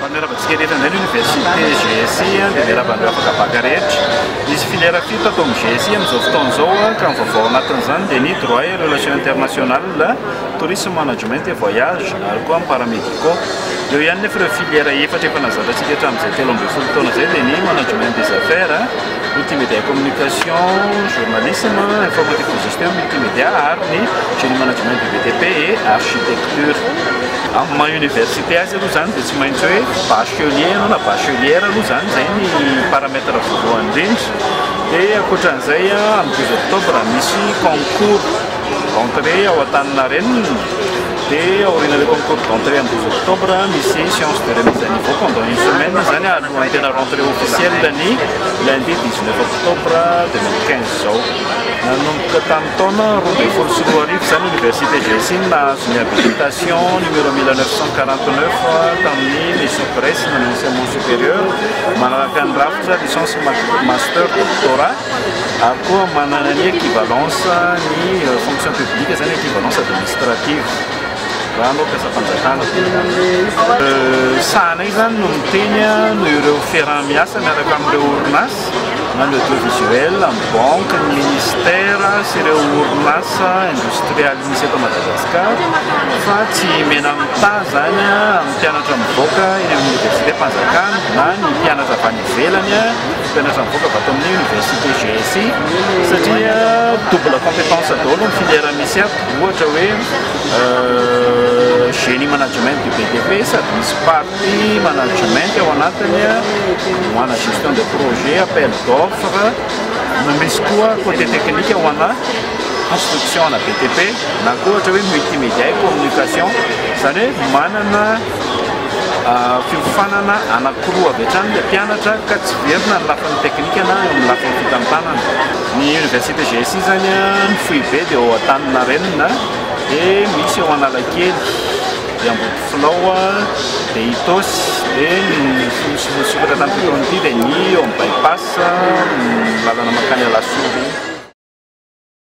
Maneravatsika rehetra indray ny université GSI dia miarahaba afaka baka rehetra. Misy filière fito atao amin'ny GSI amin'izao fotoana izao ka ny vaovao anatin'izany dia ny droit et relations internationales, tourisme management et voyage ary koa paramédicaux. Eo ihany nefa ireo filière efatra efa nazantsika hatramin'izay 13 taona izay dia ny management des affaires, multimédia et communication, journalisme, informatique et gestion multimédia ary ny génie management du BTP et architecture. Amin'ny maha université azy aloha zany dia tsy maintsy hoe bachelier na bachelière aloha zany zay ny paramètre voalohany indrindra. Dia ankoatran'izay amin'ny 12 octobre misy concours d'entrée ao Antaninarenina. Dia aorian'ilay concours d'entrée amin'ny 12 octobre misy séance de remise à niveau pendant une semaine zany alohan'ny tena rentrée officielle ny lundi 19 octobre 2015 zao. Nanomboka tamin'ny taona 2024 zany université GSI nahazo ny habilitation numéro 1949 tamin'ny licée presse na enseignement supérieur, manaraka ny rafitra licence master doctorat ary koa manana ny équivalence ny fonction publique zany équivalence administrative. Raha anao mpiasa fanjakana sahanay zany no miteny no ireo ferrant miasa miaraka amin'ireo orinasa na ny audiovisuel, amin'ny banque, ny ministère sy ireo orinasa industrial misy eto Madagasikara fa tsy mena mita zany amin'ny mpianatra mivoaka eny amin'ny université mpanjakana na ny mpianatra avy any ivelany mpianatra mivoaka avy ato amin'ny université GSI satria double compétence daholo ny filière misy ato, ohatra hoe génie management du BTP sady misy partie management ao anatiny ho ana gestion de projet, appel d'offre, no misy koa côté technique ho ana construction na BTP na koa ohatra hoe multimédia et communication zany hoe manana fiofanana anankiroa avy hatrany ilay mpianatra ka tsy verina ny lafiny teknika na amin'ny lafiny fitambanana. Ny université GSI zany ny foibe dia ao Antaninarenina dia misy ao Analakely, dia Ambodifilao, dia Itosy, dia ny sokatra tamin'ity taona ity dia ny ao amin'ny bypass lalana mankany Lasoa.